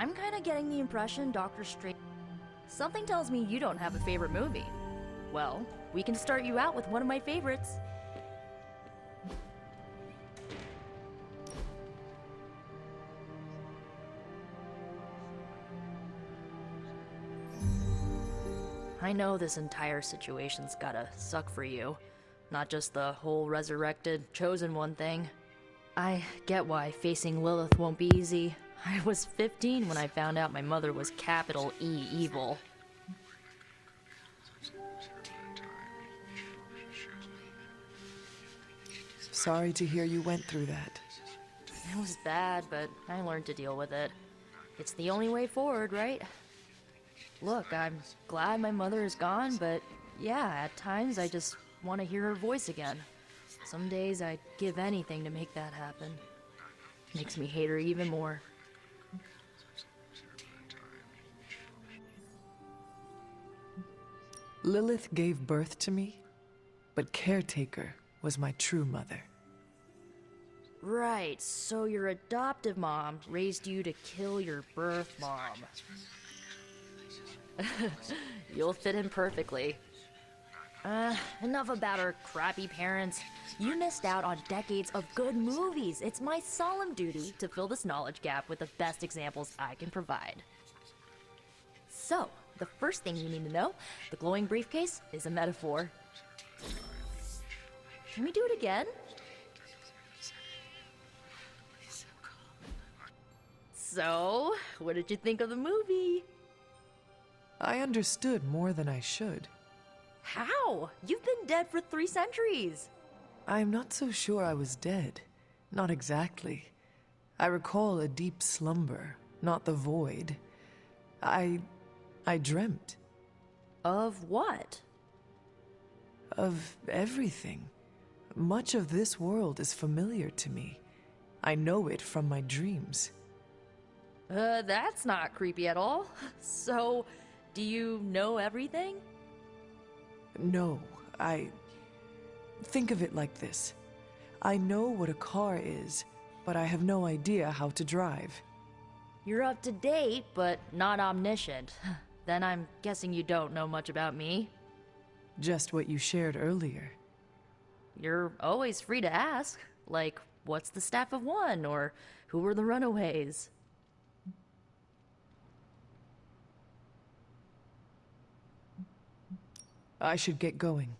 I'm kinda getting the impression Doctor Strange... Something tells me you don't have a favorite movie. Well, we can start you out with one of my favorites. I know this entire situation's gotta suck for you. Not just the whole resurrected, chosen one thing. I get why facing Lilith won't be easy. I was 15 when I found out my mother was capital E evil. Sorry to hear you went through that. It was bad, but I learned to deal with it. It's the only way forward, right? Look, I'm glad my mother is gone, but yeah, at times I just want to hear her voice again. Some days I'd give anything to make that happen. Makes me hate her even more. Lilith gave birth to me, but Caretaker was my true mother. Right, so your adoptive mom raised you to kill your birth mom. You'll fit in perfectly. Enough about her crappy parents. You missed out on decades of good movies. It's my solemn duty to fill this knowledge gap with the best examples I can provide. So, the first thing you need to know, the glowing briefcase is a metaphor. Can we do it again? So, what did you think of the movie? I understood more than I should. How? You've been dead for 3 centuries. I'm not so sure I was dead. Not exactly. I recall a deep slumber, not the void. I dreamt. Of what? Of everything. Much of this world is familiar to me. I know it from my dreams. That's not creepy at all. So, do you know everything? No, Think of it like this. I know what a car is, but I have no idea how to drive. You're up to date, but not omniscient. Then I'm guessing you don't know much about me. Just what you shared earlier. You're always free to ask. Like, what's the Staff of One? Or who were the Runaways? I should get going.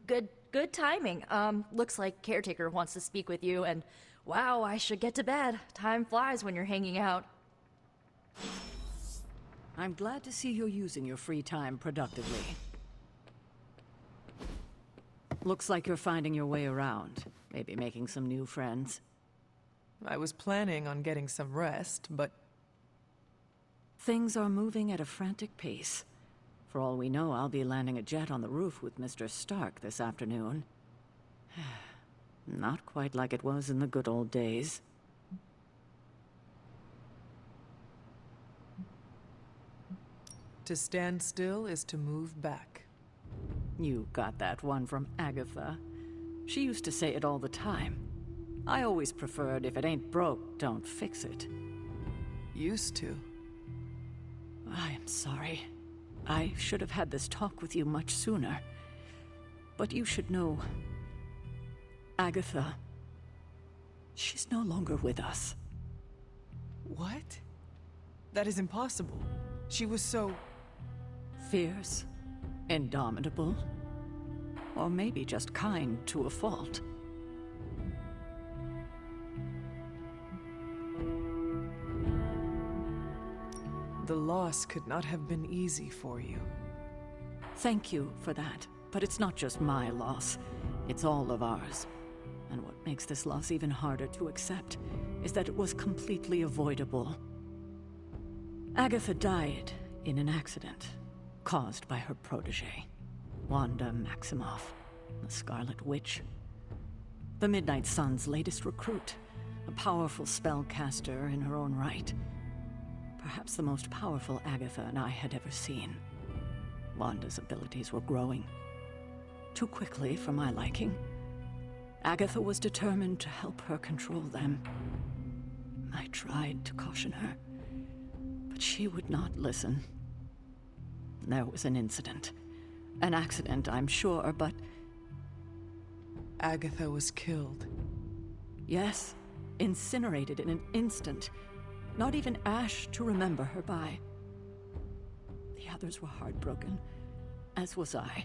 Good timing. Looks like Caretaker wants to speak with you, and wow, I should get to bed. Time flies when you're hanging out. I'm glad to see you're using your free time productively. Looks like you're finding your way around, maybe making some new friends. I was planning on getting some rest, but... Things are moving at a frantic pace. For all we know, I'll be landing a jet on the roof with Mr. Stark this afternoon. Not quite like it was in the good old days. To stand still is to move back. You got that one from Agatha. She used to say it all the time. I always preferred, if it ain't broke, don't fix it. Used to. I am sorry. I should have had this talk with you much sooner. But you should know... Agatha... she's no longer with us. What? That is impossible. She was so... Fierce, indomitable, or maybe just kind to a fault. The loss could not have been easy for you. Thank you for that, but it's not just my loss. It's all of ours. And what makes this loss even harder to accept is that it was completely avoidable. Agatha died in an accident caused by her protege, Wanda Maximoff, the Scarlet Witch. The Midnight Sun's latest recruit, a powerful spellcaster in her own right. Perhaps the most powerful Agatha and I had ever seen. Wanda's abilities were growing. Too quickly for my liking. Agatha was determined to help her control them. I tried to caution her, but she would not listen. There was an incident. An accident, I'm sure, but Agatha was killed. yes, incinerated in an instant. Not even ash to remember her by. The others were heartbroken, as was I.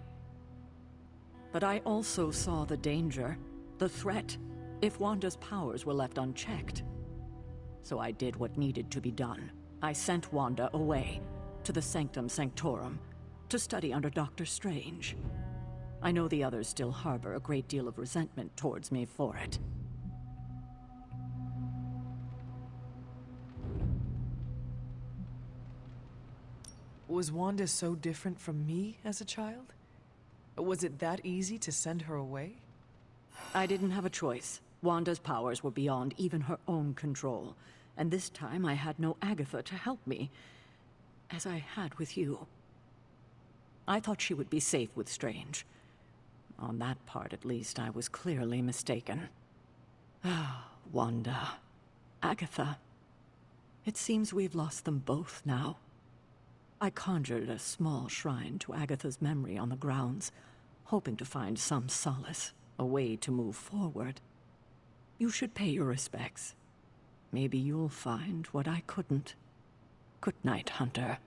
But I also saw the danger, the threat, if Wanda's powers were left unchecked. So I did what needed to be done. I sent Wanda away, to the Sanctum Sanctorum, to study under Doctor Strange. I know the others still harbor a great deal of resentment towards me for it. Was Wanda so different from me as a child? Was it that easy to send her away? I didn't have a choice. Wanda's powers were beyond even her own control, and this time I had no Agatha to help me, as I had with you. I thought she would be safe with Strange. On that part, at least, I was clearly mistaken. Ah, Wanda. Agatha. It seems we've lost them both now. I conjured a small shrine to Agatha's memory on the grounds, hoping to find some solace, a way to move forward. You should pay your respects. Maybe you'll find what I couldn't. Good night, Hunter.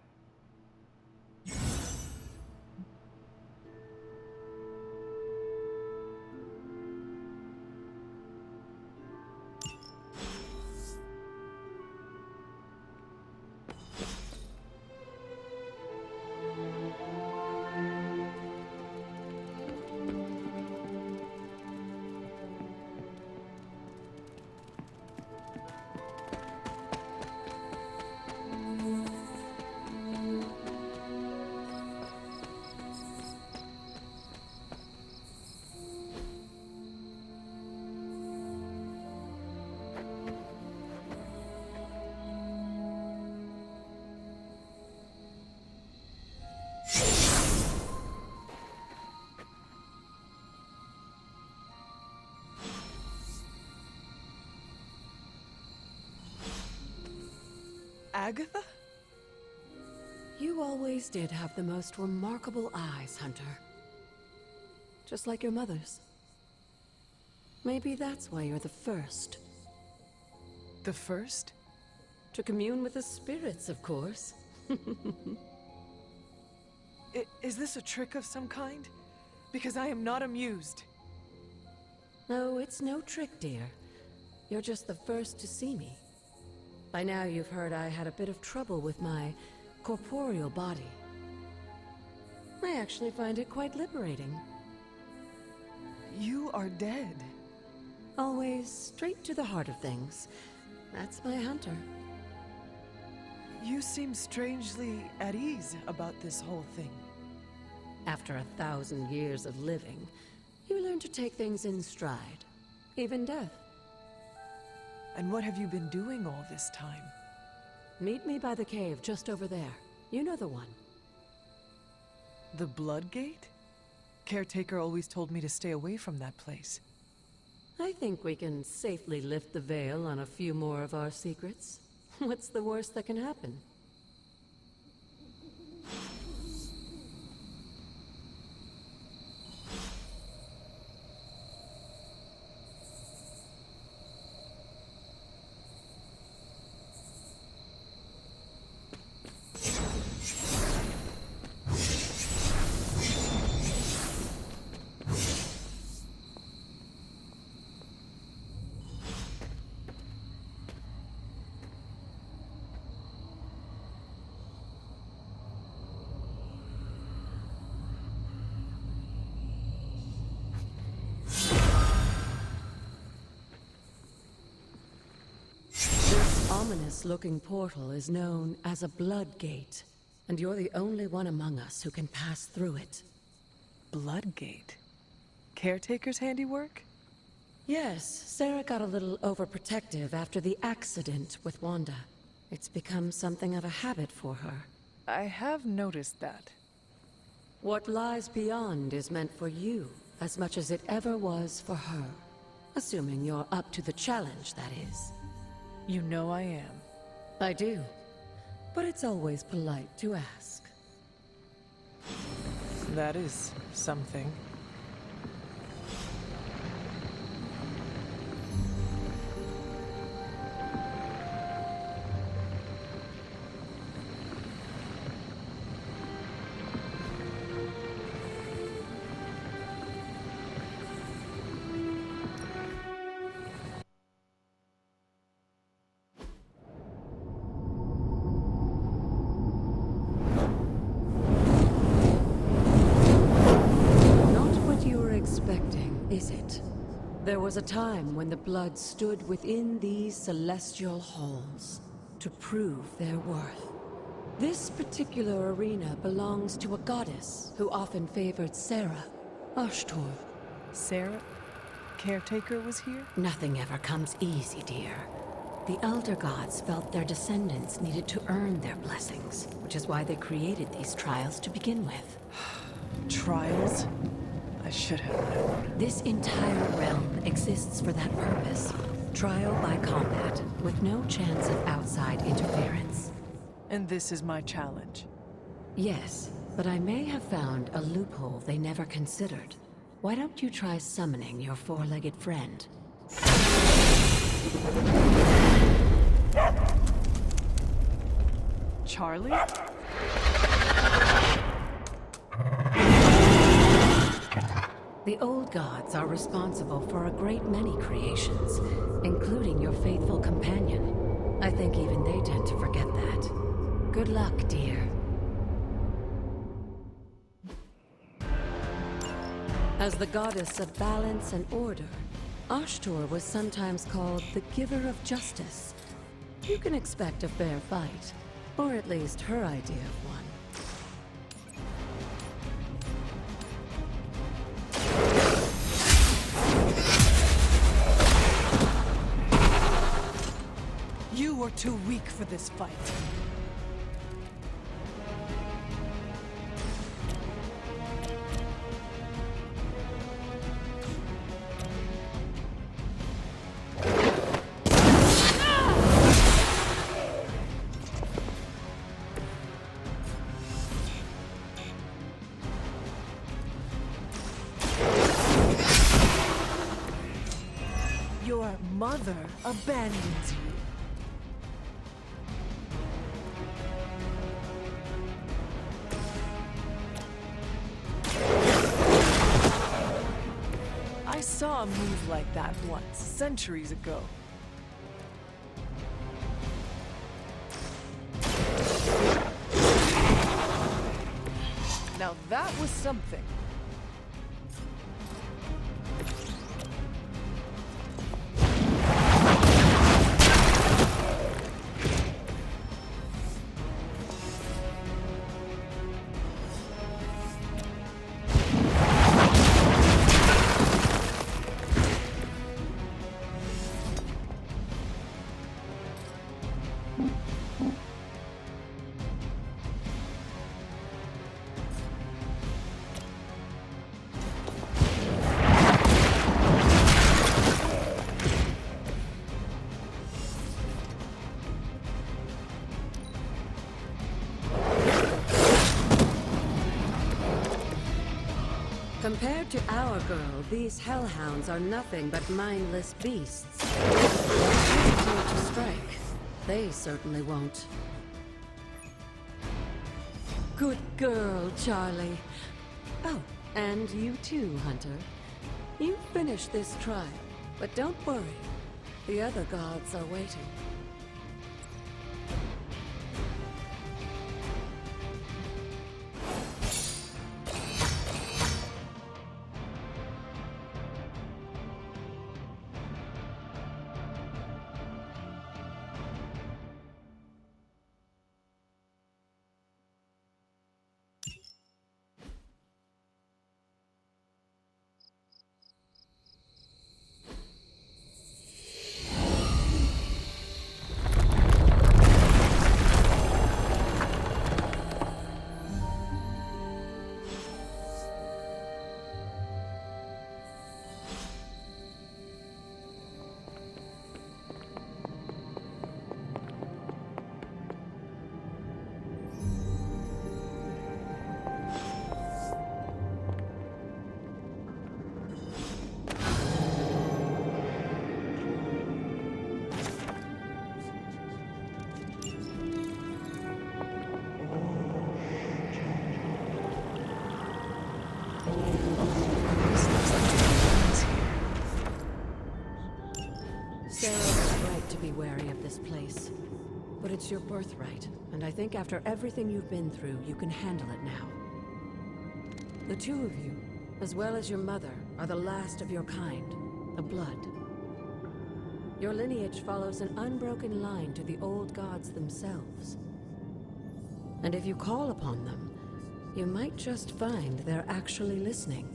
Agatha? You always did have the most remarkable eyes, Hunter. Just like your mother's. Maybe that's why you're the first. The first? To commune with the spirits, of course. Is this a trick of some kind? Because I am not amused. No, it's no trick, dear. You're just the first to see me. By now you've heard I had a bit of trouble with my corporeal body. I actually find it quite liberating. You are dead. Always straight to the heart of things. That's my Hunter. You seem strangely at ease about this whole thing. After 1,000 years of living, you learn to take things in stride. Even death. And what have you been doing all this time? Meet me by the cave just over there. You know the one. The Blood Gate? Caretaker always told me to stay away from that place. I think we can safely lift the veil on a few more of our secrets. What's the worst that can happen? Ominous-looking portal is known as a Blood Gate, and you're the only one among us who can pass through it. Blood Gate? Caretaker's handiwork? Yes, Sarah got a little overprotective after the accident with Wanda. It's become something of a habit for her. I have noticed that. What lies beyond is meant for you, as much as it ever was for her. Assuming you're up to the challenge, that is. You know I am. I do, but it's always polite to ask. That is something. Not what you were expecting, is it? There was a time when the blood stood within these celestial halls to prove their worth. This particular arena belongs to a goddess who often favored Sarah, Ashtor. Sarah, caretaker, was here? Nothing ever comes easy, dear. The Elder Gods felt their descendants needed to earn their blessings, which is why they created these trials to begin with. Trials? I should have known. This entire realm exists for that purpose. Trial by combat, with no chance of outside interference. And this is my challenge. Yes, but I may have found a loophole they never considered. Why don't you try summoning your four-legged friend? Charlie? The old gods are responsible for a great many creations, including your faithful companion. I think even they tend to forget that. Good luck, dear. As the goddess of balance and order, Ashtor was sometimes called the Giver of Justice. You can expect a fair fight, or at least her idea of one. You are too weak for this fight. Your mother abandons you. I saw a move like that once, centuries ago. Now that was something. Compared to our girl, these hellhounds are nothing but mindless beasts. Don't hesitate to strike. They certainly won't. Good girl, Charlie. Oh, and you too, Hunter. You finished this trial, but don't worry. The other gods are waiting. Sarah was right to be wary of this place. But it's your birthright, and I think after everything you've been through, you can handle it now. The two of you, as well as your mother, are the last of your kind, the Blood. Your lineage follows an unbroken line to the old gods themselves. And if you call upon them, you might just find they're actually listening.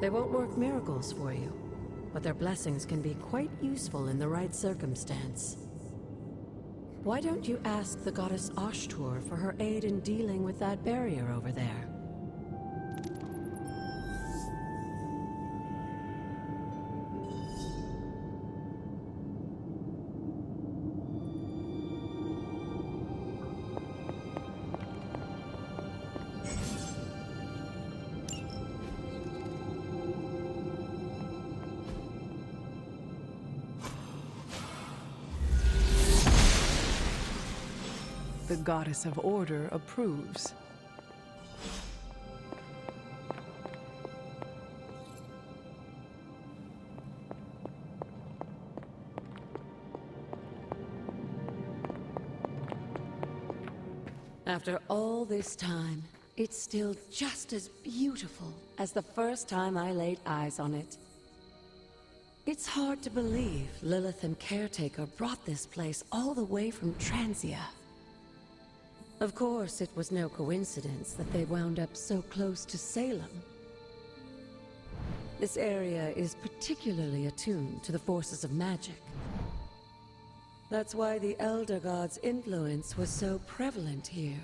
They won't work miracles for you, but their blessings can be quite useful in the right circumstance. Why don't you ask the goddess Ashtur for her aid in dealing with that barrier over there? The goddess of order approves. After all this time, it's still just as beautiful as the first time I laid eyes on it. It's hard to believe Lilith and Caretaker brought this place all the way from Transia. Of course, it was no coincidence that they wound up so close to Salem. This area is particularly attuned to the forces of magic. That's why the Elder God's influence was so prevalent here.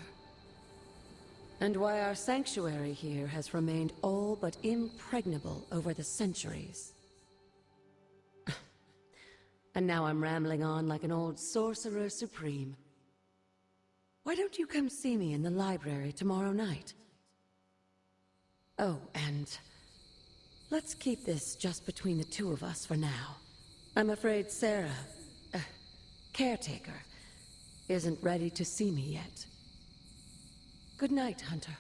And why our sanctuary here has remained all but impregnable over the centuries. And now I'm rambling on like an old sorcerer supreme. Why don't you come see me in the library tomorrow night? Oh, and let's keep this just between the two of us for now. I'm afraid Sarah, Caretaker, isn't ready to see me yet. Good night, Hunter.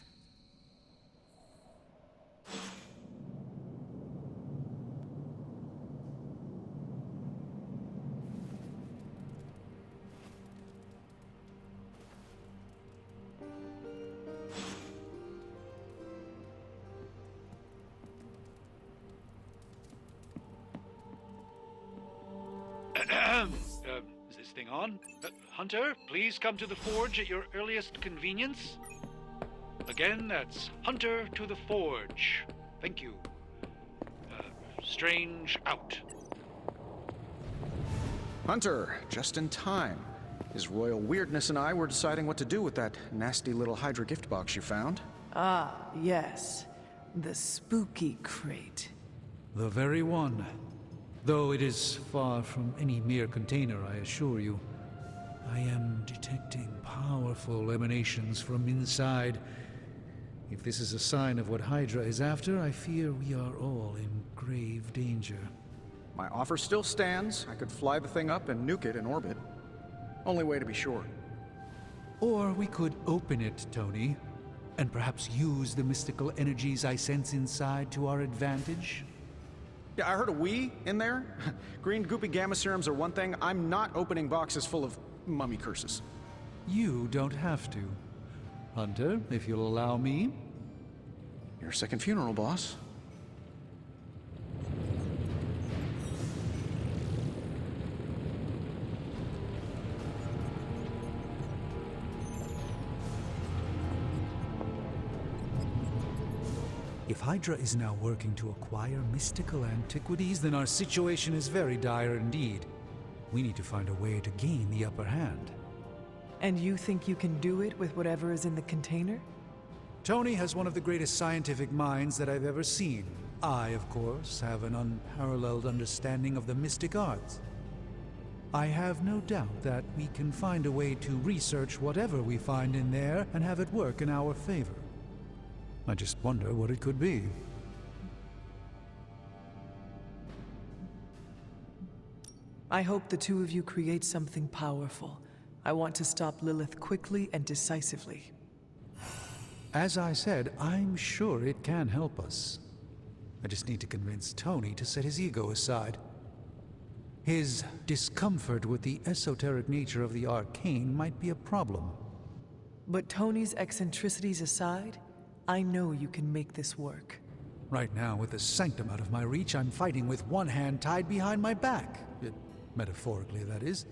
Is this thing on? Hunter, please come to the forge at your earliest convenience. Again, that's Hunter to the forge. Thank you. Strange out. Hunter, just in time. His royal weirdness and I were deciding what to do with that nasty little Hydra gift box you found. Ah, yes. The spooky crate. The very one. Though it is far from any mere container, I assure you. I am detecting powerful emanations from inside. If this is a sign of what Hydra is after, I fear we are all in grave danger. My offer still stands. I could fly the thing up and nuke it in orbit. Only way to be sure. Or we could open it, Tony, and perhaps use the mystical energies I sense inside to our advantage. Yeah, I heard a "we" in there. Green goopy gamma serums are one thing. I'm not opening boxes full of mummy curses. You don't have to. Hunter, if you'll allow me. Your second funeral, boss. If Hydra is now working to acquire mystical antiquities, then our situation is very dire indeed. We need to find a way to gain the upper hand. And you think you can do it with whatever is in the container? Tony has one of the greatest scientific minds that I've ever seen. I, of course, have an unparalleled understanding of the mystic arts. I have no doubt that we can find a way to research whatever we find in there and have it work in our favor. I just wonder what it could be. I hope the two of you create something powerful. I want to stop Lilith quickly and decisively. As I said, I'm sure it can help us. I just need to convince Tony to set his ego aside. His discomfort with the esoteric nature of the arcane might be a problem. But Tony's eccentricities aside, I know you can make this work. Right now, with the sanctum out of my reach, I'm fighting with one hand tied behind my back. Metaphorically, that is.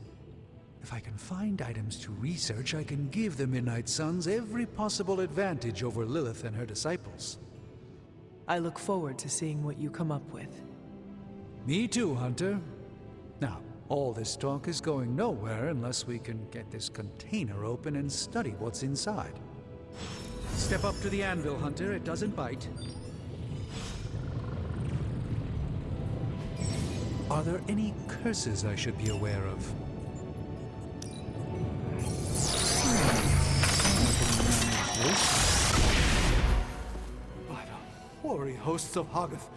If I can find items to research, I can give the Midnight Suns every possible advantage over Lilith and her disciples. I look forward to seeing what you come up with. Me too, Hunter. Now, all this talk is going nowhere unless we can get this container open and study what's inside. Step up to the anvil, Hunter. It doesn't bite. Are there any curses I should be aware of? By the hoary hosts of Hoggoth,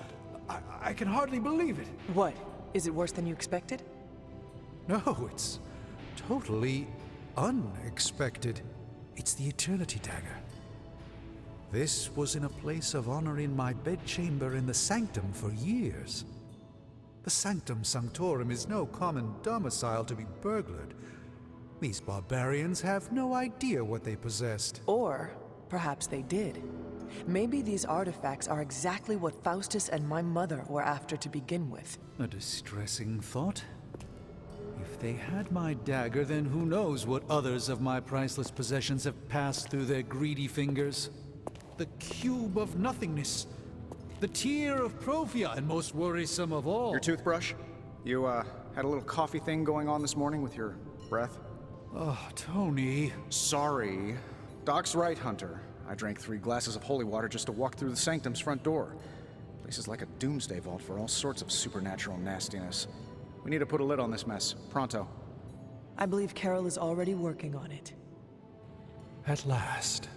I can hardly believe it. What? Is it worse than you expected? No, it's totally unexpected. It's the Eternity Dagger. This was in a place of honor in my bedchamber in the Sanctum for years. The Sanctum Sanctorum is no common domicile to be burglared. These barbarians have no idea what they possessed. Or perhaps they did. Maybe these artifacts are exactly what Faustus and my mother were after to begin with. A distressing thought. If they had my dagger, then who knows what others of my priceless possessions have passed through their greedy fingers. The cube of nothingness. The tear of Profia, and most worrisome of all. Your toothbrush? You, had a little coffee thing going on this morning with your breath? Oh, Tony. Sorry. Doc's right, Hunter. I drank 3 glasses of holy water just to walk through the Sanctum's front door. Place is like a doomsday vault for all sorts of supernatural nastiness. We need to put a lid on this mess, pronto. I believe Carol is already working on it. At last.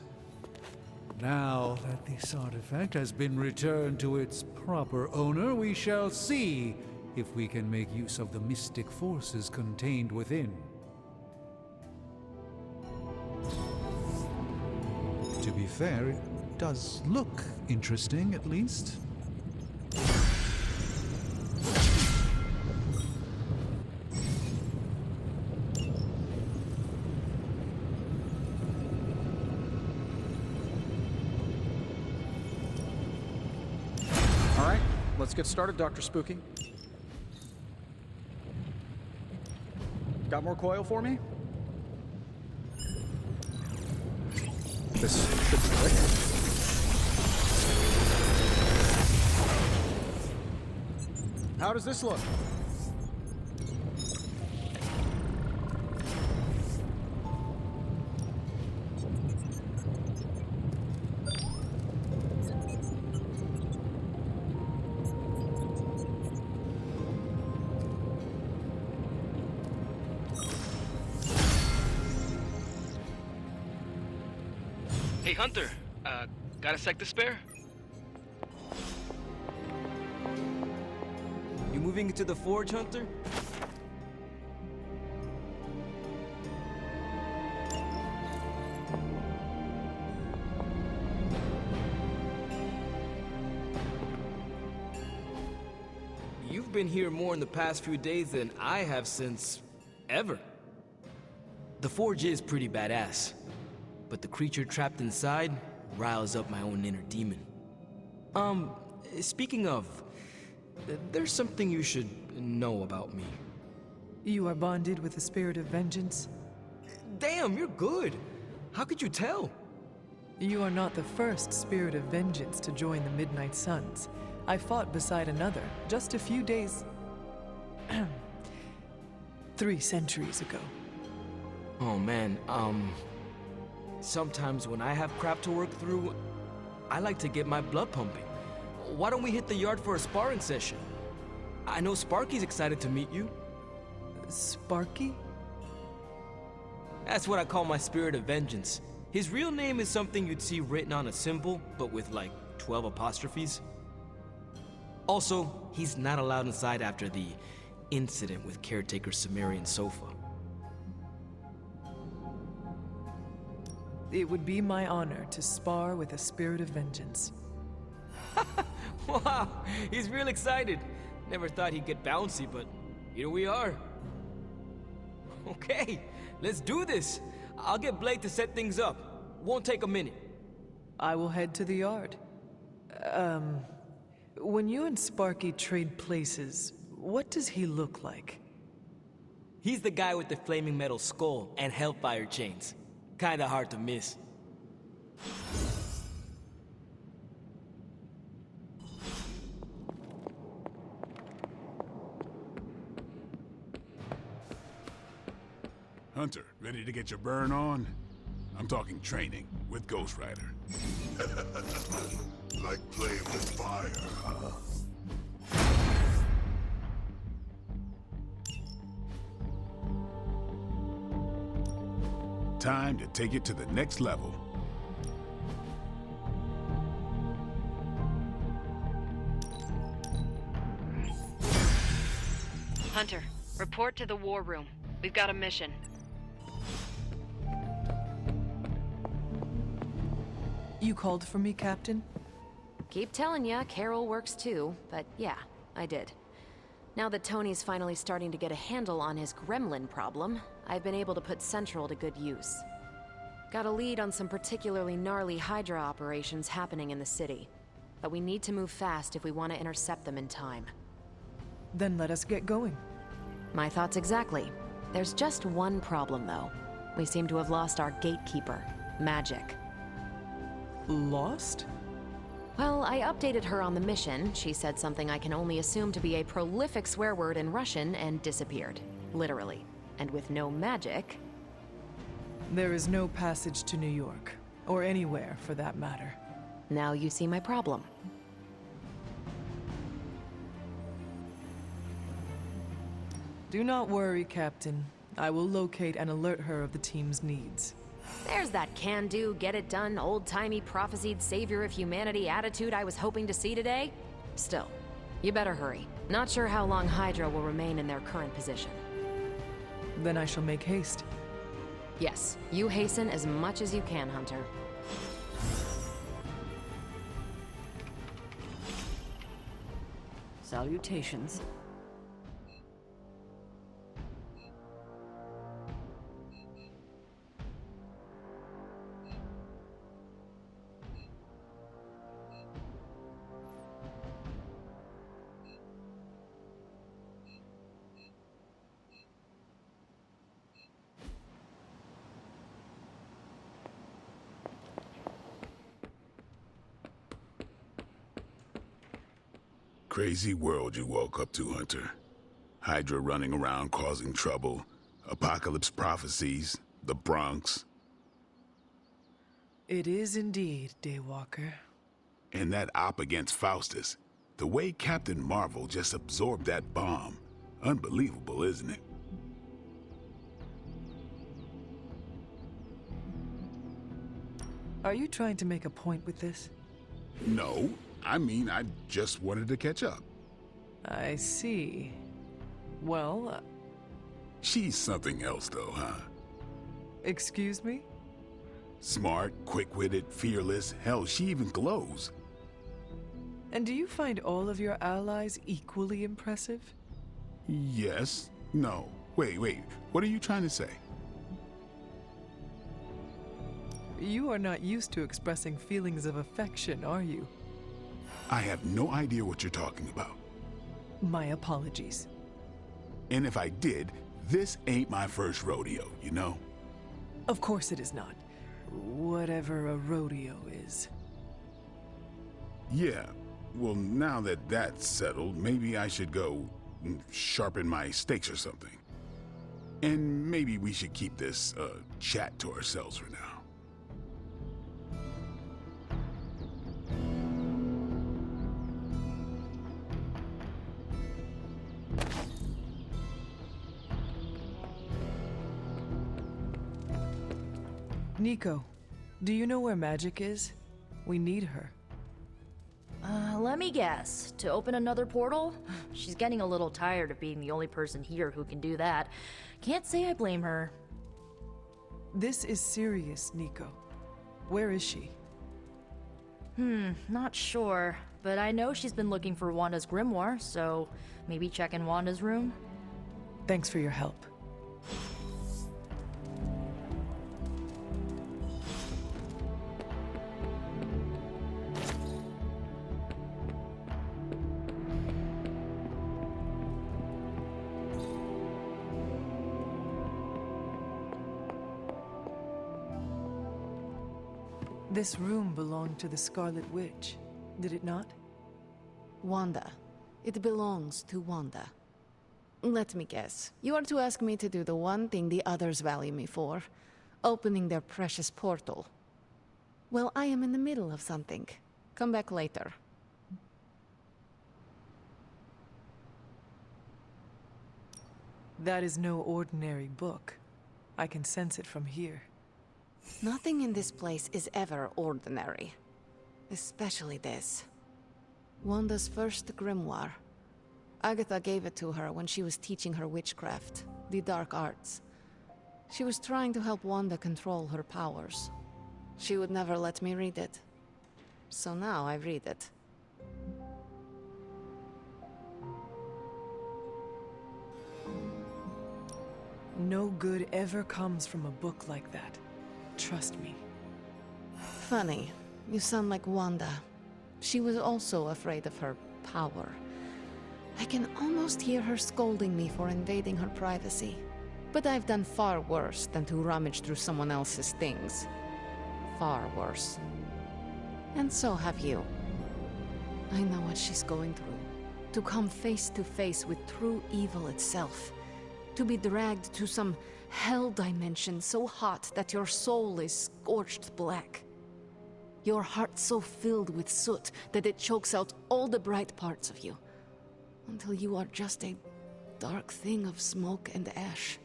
Now that this artifact has been returned to its proper owner, we shall see if we can make use of the mystic forces contained within. To be fair, it does look interesting, at least. All right, let's get started, Dr. Spooky. Got more coil for me? This should be quick. How does this look? Hey, Hunter, got a sec to spare? You moving into the forge, Hunter? You've been here more in the past few days than I have since ever. The forge is pretty badass, but the creature trapped inside riles up my own inner demon. Speaking of, there's something you should know about me. You are bonded with the spirit of vengeance? Damn, you're good. How could you tell? You are not the first spirit of vengeance to join the Midnight Suns. I fought beside another just a few days... 3 centuries ago. Oh man, sometimes when I have crap to work through, I like to get my blood pumping. Why don't we hit the yard for a sparring session? I know Sparky's excited to meet you. Sparky? That's what I call my spirit of vengeance. His real name is something you'd see written on a symbol, but with like 12 apostrophes. Also, he's not allowed inside after the incident with caretaker Sumerian Sofa. It would be my honor to spar with a spirit of vengeance. Wow, he's real excited. Never thought he'd get bouncy, but here we are. Okay, let's do this. I'll get Blake to set things up. Won't take a minute. I will head to the yard. When you and Sparky trade places, what does he look like? He's the guy with the flaming metal skull and hellfire chains. Kinda hard to miss. Hunter, ready to get your burn on? I'm talking training with Ghost Rider. Like playing with fire, huh? Time to take it to the next level. Hunter, report to the war room. We've got a mission. You called for me, Captain? Keep telling ya, Carol works too, but yeah, I did. Now that Tony's finally starting to get a handle on his gremlin problem, I've been able to put Central to good use. Got a lead on some particularly gnarly Hydra operations happening in the city. But we need to move fast if we want to intercept them in time. Then let us get going. My thoughts exactly. There's just one problem, though. We seem to have lost our gatekeeper, Magic. Lost? Well, I updated her on the mission. She said something I can only assume to be a prolific swear word in Russian and disappeared. Literally. And with no magic... There is no passage to New York. Or anywhere, for that matter. Now you see my problem. Do not worry, Captain. I will locate and alert her of the team's needs. There's that can-do, get-it-done, old-timey prophesied savior of humanity attitude I was hoping to see today. Still, you better hurry. Not sure how long Hydra will remain in their current position. Then I shall make haste. Yes, you hasten as much as you can, Hunter. Salutations. Crazy world you woke up to, Hunter. Hydra running around causing trouble, apocalypse prophecies, the Bronx. It is indeed, Daywalker. And that op against Faustus. The way Captain Marvel just absorbed that bomb. Unbelievable, isn't it? Are you trying to make a point with this? No, I mean, I just wanted to catch up. I see. Well, She's something else though, huh? excuse me? Smart, quick-witted, fearless, hell, she even glows. And do you find all of your allies equally impressive? Yes, no, wait, what are you trying to say? You are not used to expressing feelings of affection, are you? I have no idea what you're talking about. My apologies. And if I did, this ain't my first rodeo, you know? Of course it is not. Whatever a rodeo is. Yeah, well, now that that's settled, maybe I should go sharpen my stakes or something. And maybe we should keep this chat to ourselves for now. Nico, do you know where Magic is? We need her. Let me guess. To open another portal? She's getting a little tired of being the only person here who can do that. Can't say I blame her. This is serious, Nico. Where is she? Not sure. But I know she's been looking for Wanda's grimoire, so maybe check in Wanda's room? Thanks for your help. This room belonged to the Scarlet Witch, did it not? Wanda. It belongs to Wanda. Let me guess. You are to ask me to do the one thing the others value me for. Opening their precious portal. Well, I am in the middle of something. Come back later. That is no ordinary book. I can sense it from here. Nothing in this place is ever ordinary. Especially this. Wanda's first grimoire. Agatha gave it to her when she was teaching her witchcraft, the dark arts. She was trying to help Wanda control her powers. She would never let me read it. So now I read it. No good ever comes from a book like that. Trust me. Funny. You sound like Wanda. She was also afraid of her power. I can almost hear her scolding me for invading her privacy. But I've done far worse than to rummage through someone else's things. Far worse. And so have you. I know what she's going through. To come face to face with true evil itself. To be dragged to some hell dimension so hot that your soul is scorched black. Your heart so filled with soot that it chokes out all the bright parts of you. Until you are just a dark thing of smoke and ash.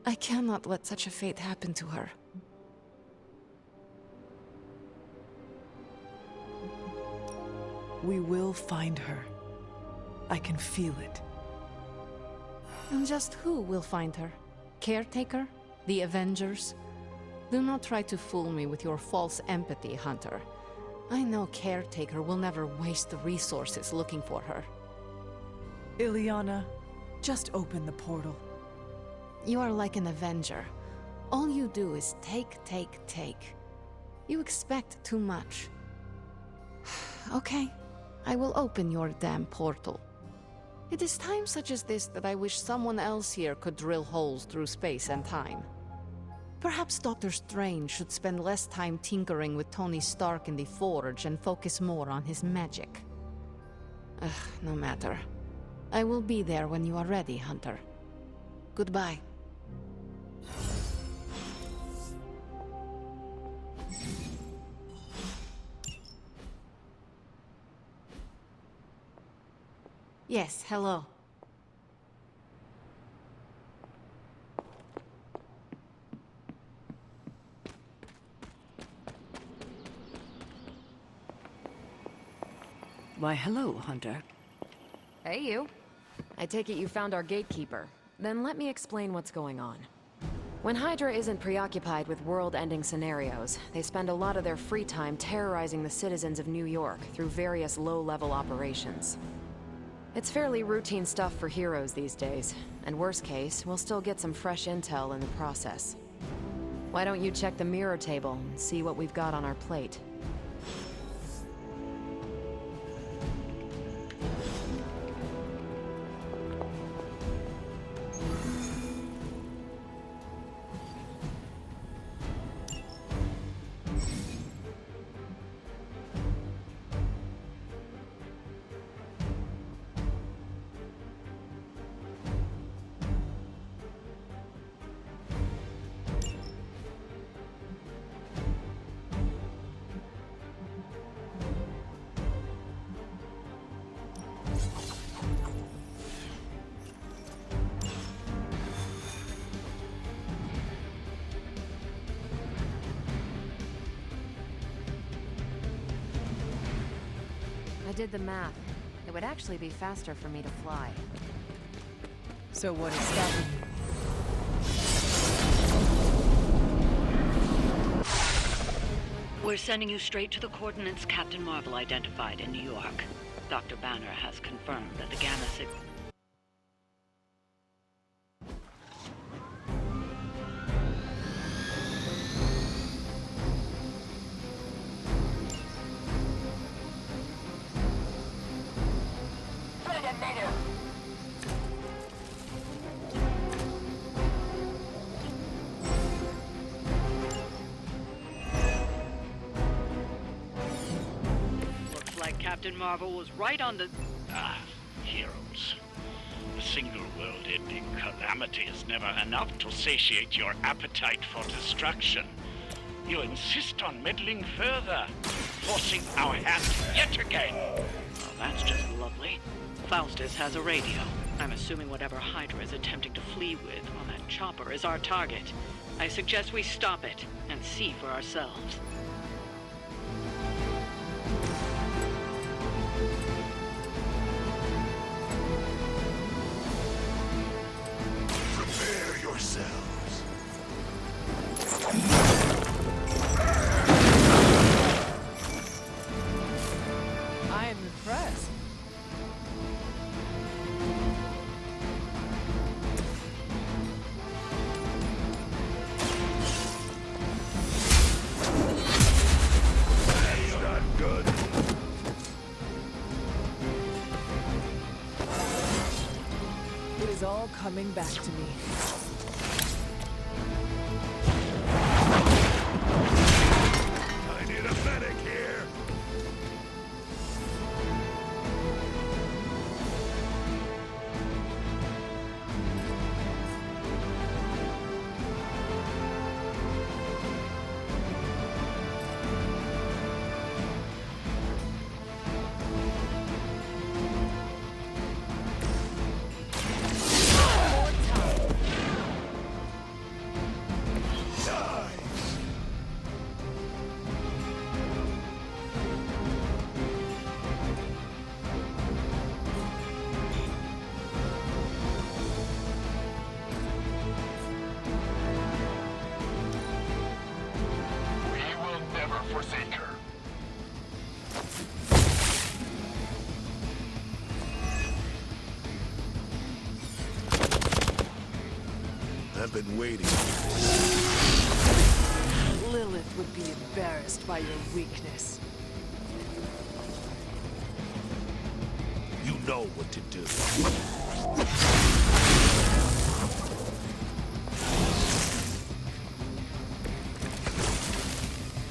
I cannot let such a fate happen to her. We will find her. I can feel it. And just who will find her? Caretaker? The Avengers? Do not try to fool me with your false empathy, Hunter. I know Caretaker will never waste the resources looking for her. Illyana, just open the portal. You are like an Avenger. All you do is take, take, take. You expect too much. Okay, I will open your damn portal. It is times such as this that I wish someone else here could drill holes through space and time. Perhaps Doctor Strange should spend less time tinkering with Tony Stark in the Forge and focus more on his magic. Ugh, no matter. I will be there when you are ready, Hunter. Goodbye. Yes, hello. Why, hello, Hunter. Hey, you. I take it you found our gatekeeper. Then let me explain what's going on. When Hydra isn't preoccupied with world-ending scenarios, they spend a lot of their free time terrorizing the citizens of New York through various low-level operations. It's fairly routine stuff for heroes these days, and worst case, we'll still get some fresh intel in the process. Why don't you check the mirror table and see what we've got on our plate? I did the math. It would actually be faster for me to fly. So what is stopping you? We're sending you straight to the coordinates Captain Marvel identified in New York. Dr. Banner has confirmed that the gamma signal Captain Marvel was right on the... Ah, heroes. A single world-ending calamity is never enough to satiate your appetite for destruction. You insist on meddling further, forcing our hand yet again. Well, that's just lovely. Faustus has a radio. I'm assuming whatever Hydra is attempting to flee with on that chopper is our target. I suggest we stop it and see for ourselves. Prepare yourselves. I am impressed. That's not good. It is all coming back to me. I need a medic here. We will never forsake her. I've been waiting. Lilith would be embarrassed by your weakness. You know what to do.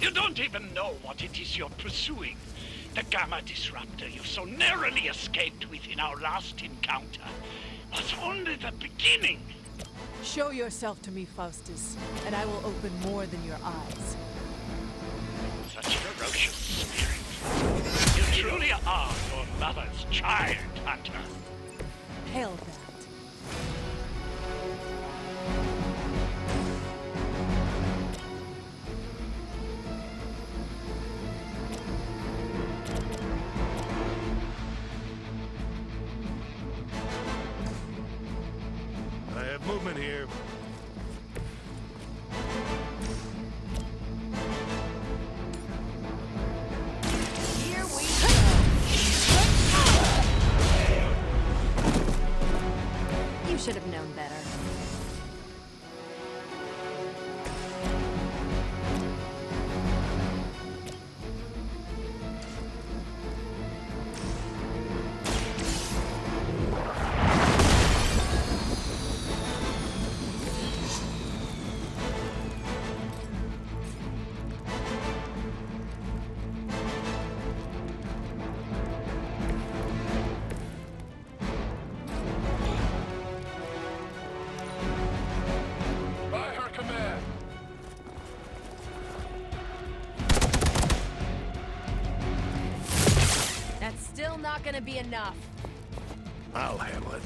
You don't even know what it is you're pursuing. The Gamma Disruptor you so narrowly escaped with in our last encounter was only the beginning. Show yourself to me, Faustus, and I will open more than your eyes. Such ferocious spirit. You truly are your mother's child, Hunter. Hail that. I have movement here. Here we go. You should have known better. By her command. That's still not gonna be enough. I'll handle it.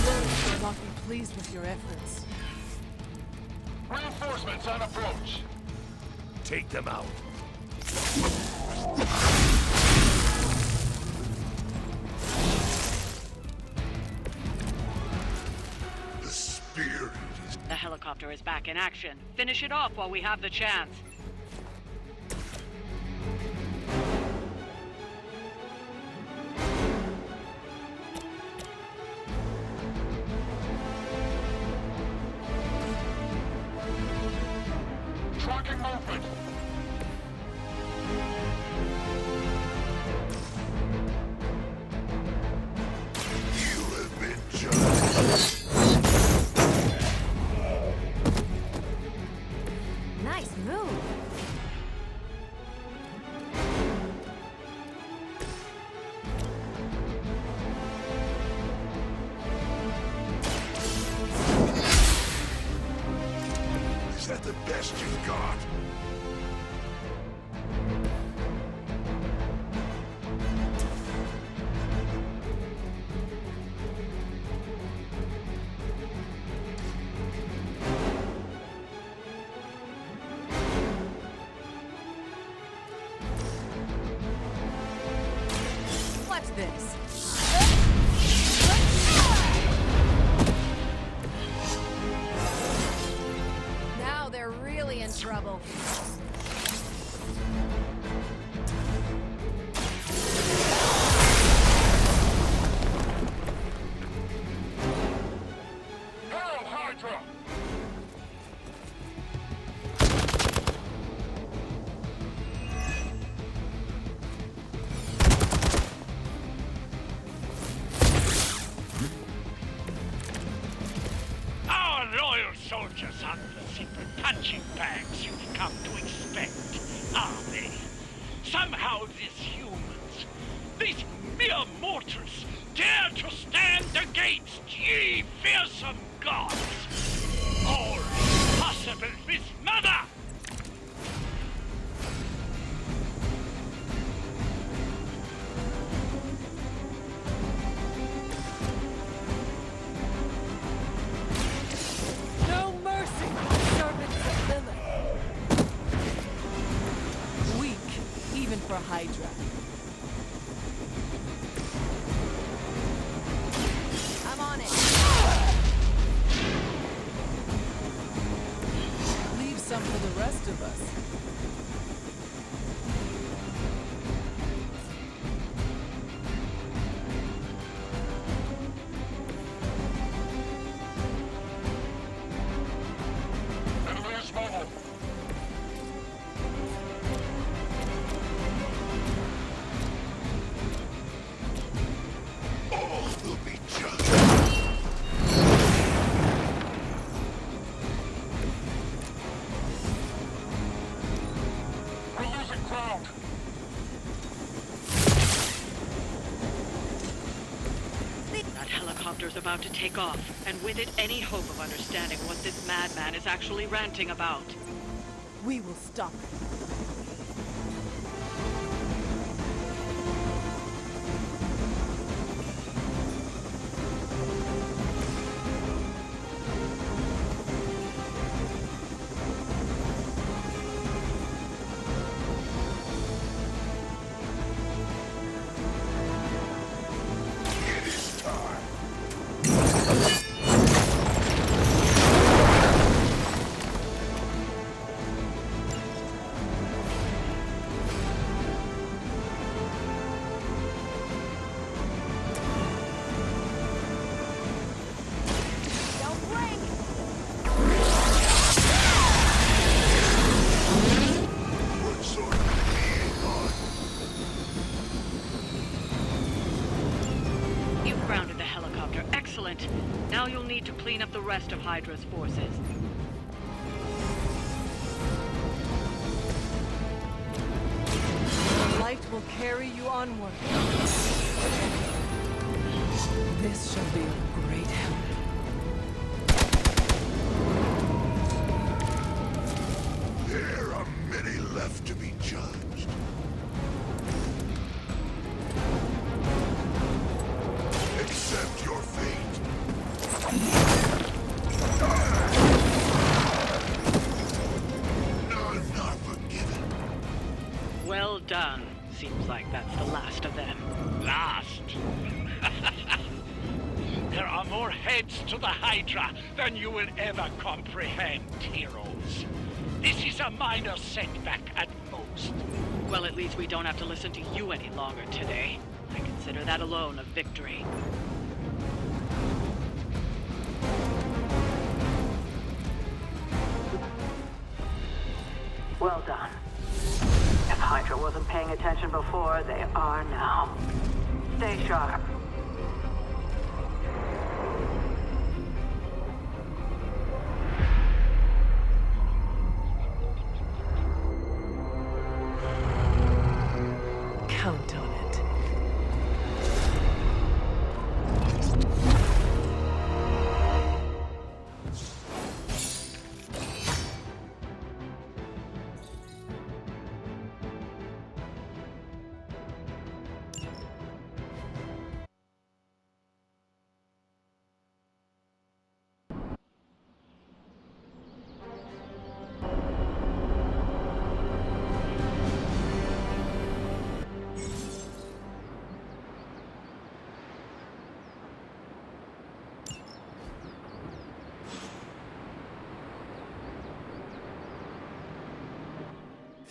Lilith will not be pleased with your efforts. Reinforcements on approach. Take them out. The spirit is... The helicopter is back in action. Finish it off while we have the chance. Tracking movement. You have been judged. Nice move. the best you've got. What's this? Now they're really in trouble. Hail Hydra! Our loyal soldiers aren't the simple punching bags you've come to expect, are they? Somehow these humans, these mere mortals, dare to stand against ye fearsome gods! All possible with Mother! No mercy, servants of Lilith. Weak, even for Hydra. I'm on it. Leave some for the rest of us. Enemy mobile. All will be judged. We're losing ground. That helicopter's about to take off, and with it, any hope of understanding what this madman is actually ranting about. We will stop it. It is time. Don't blink! What sort of being are You've grounded the helicopter. Excellent. Now you'll need to clean up the rest of Hydra's forces. The light will carry you onward. This shall be a great help. There are many left to be judged. Accept your fate. None are forgiven. Well done. Seems like that's the last of them. Last. There are more heads to the Hydra than you will ever comprehend, heroes. This is a minor setback at most. Well, at least we don't have to listen to you any longer today. I consider that alone a victory. Well done. If Hydra wasn't paying attention before, they are now. Stay sharp. Count on it.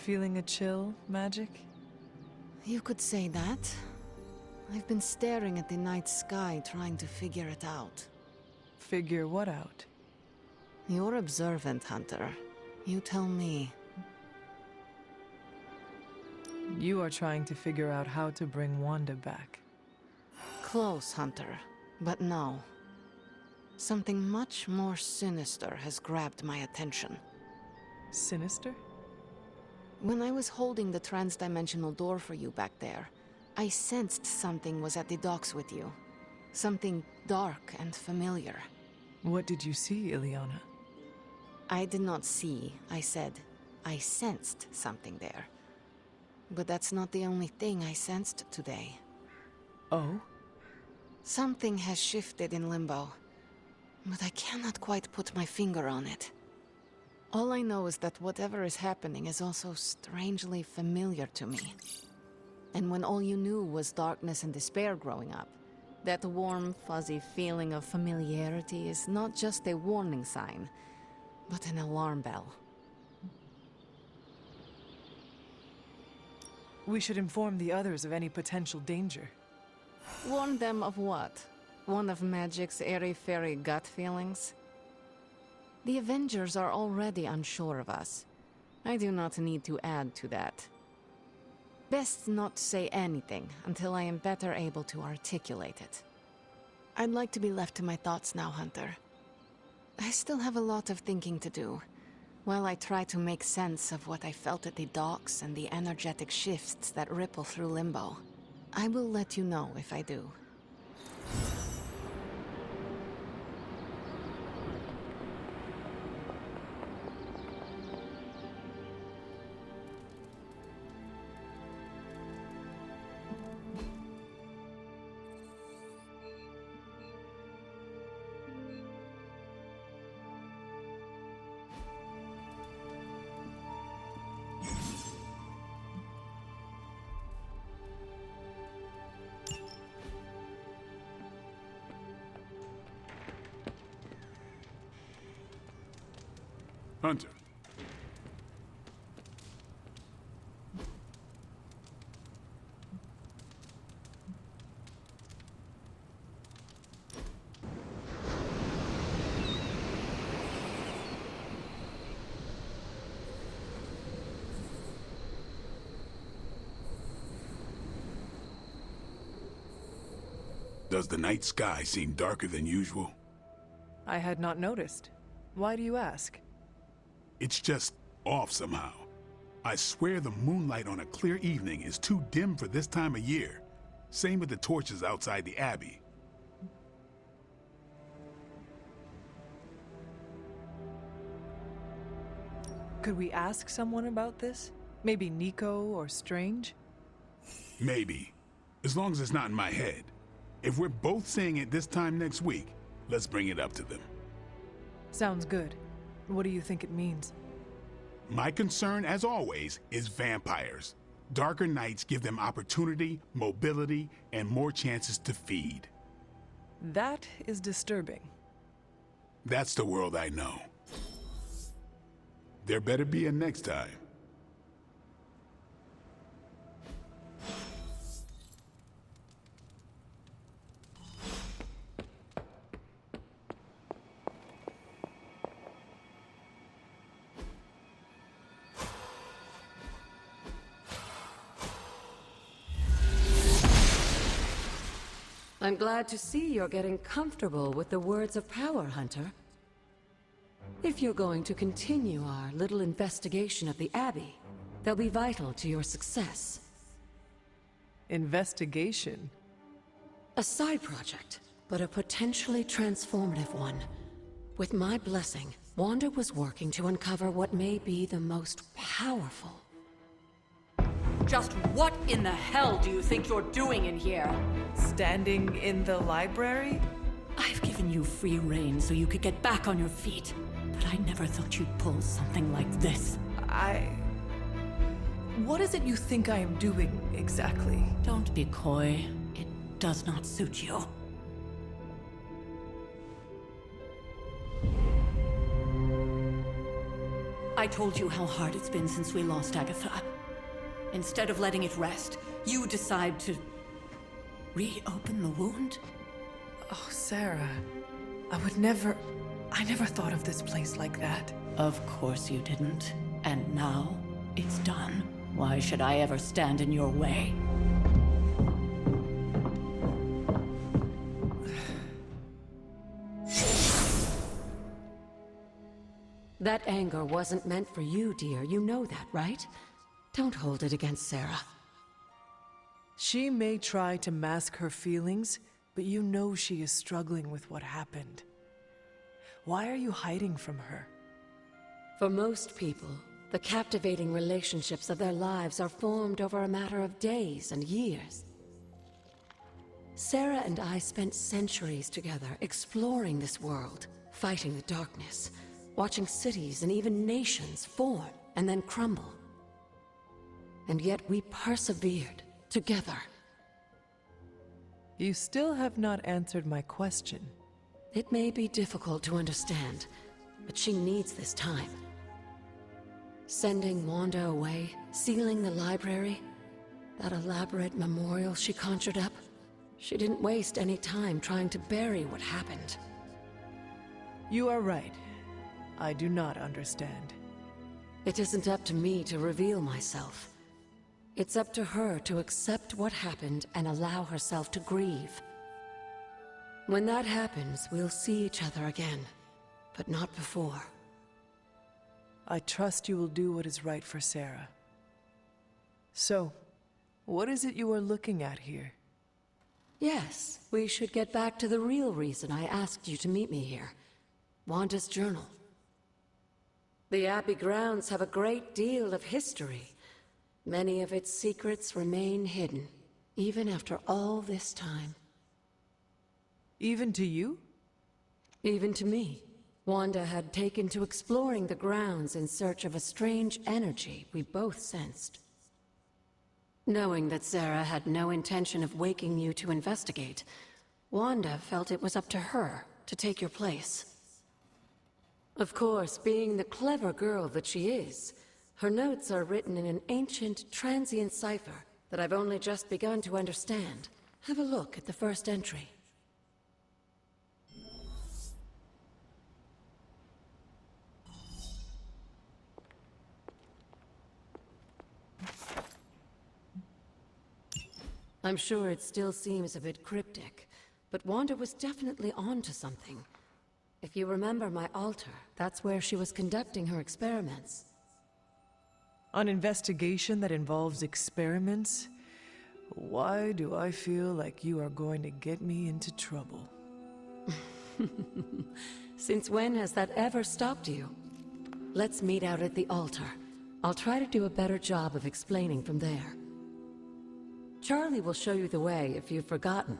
Feeling a chill, Magic? You could say that. I've been staring at the night sky trying to figure it out. Figure what out? You're observant, Hunter. You tell me. You are trying to figure out how to bring Wanda back. Close, Hunter. But no. Something much more sinister has grabbed my attention. Sinister? When I was holding the trans-dimensional door for you back there, I sensed something was at the docks with you. Something dark and familiar. What did you see, Illyana? I did not see, I said. I sensed something there. But that's not the only thing I sensed today. Oh? Something has shifted in Limbo, but I cannot quite put my finger on it. All I know is that whatever is happening is also strangely familiar to me. And when all you knew was darkness and despair growing up, that warm, fuzzy feeling of familiarity is not just a warning sign, but an alarm bell. We should inform the others of any potential danger. Warn them of what? One of Magic's airy-fairy gut feelings? The Avengers are already unsure of us. I do not need to add to that. Best not say anything until I am better able to articulate it. I'd like to be left to my thoughts now, Hunter. I still have a lot of thinking to do, while I try to make sense of what I felt at the docks and the energetic shifts that ripple through Limbo. I will let you know if I do. Hunter. Does the night sky seem darker than usual? I had not noticed. Why do you ask? It's just off somehow. I swear the moonlight on a clear evening is too dim for this time of year. Same with the torches outside the Abbey. Could we ask someone about this? Maybe Nico or Strange? Maybe. As long as it's not in my head. If we're both seeing it this time next week, let's bring it up to them. Sounds good. What do you think it means? My concern, as always, is vampires. Darker nights give them opportunity, mobility, and more chances to feed. That is disturbing. That's the world I know. There better be a next time. I'm glad to see you're getting comfortable with the words of power, Hunter. If you're going to continue our little investigation of the Abbey, they'll be vital to your success. Investigation? A side project, but a potentially transformative one. With my blessing, Wanda was working to uncover what may be the most powerful. Just what in the hell do you think you're doing in here? Standing in the library? I've given you free rein so you could get back on your feet, but I never thought you'd pull something like this. What is it you think I am doing, exactly? Don't be coy. It does not suit you. I I told you how hard it's been since we lost Agatha. Instead of letting it rest, you decide to reopen the wound? Oh, Sarah. I never thought of this place like that. Of course you didn't. And now, it's done. Why should I ever stand in your way? That anger wasn't meant for you, dear. You know that, right? Don't hold it against Sarah. She may try to mask her feelings, but you know she is struggling with what happened. Why are you hiding from her? For most people, the captivating relationships of their lives are formed over a matter of days and years. Sarah and I spent centuries together exploring this world, fighting the darkness, watching cities and even nations form and then crumble. And yet we persevered together. You still have not answered my question. It may be difficult to understand, but she needs this time. Sending Wanda away, sealing the library, that elaborate memorial she conjured up, she didn't waste any time trying to bury what happened. You are right. I do not understand. It isn't up to me to reveal myself. It's up to her to accept what happened and allow herself to grieve. When that happens, we'll see each other again, but not before. I trust you will do what is right for Sarah. So, what is it you are looking at here? Yes, we should get back to the real reason I asked you to meet me here. Wanda's journal. The Abbey grounds have a great deal of history. Many of its secrets remain hidden, even after all this time. Even to you? Even to me. Wanda had taken to exploring the grounds in search of a strange energy we both sensed. Knowing that Sarah had no intention of waking you to investigate, Wanda felt it was up to her to take your place. Of course, being the clever girl that she is, her notes are written in an ancient, transient cipher that I've only just begun to understand. Have a look at the first entry. I'm sure it still seems a bit cryptic, but Wanda was definitely onto something. If you remember my altar, that's where she was conducting her experiments. An investigation that involves experiments? Why do I feel like you are going to get me into trouble? Since when has that ever stopped you? Let's meet out at the altar. I'll try to do a better job of explaining from there. Charlie will show you the way if you've forgotten.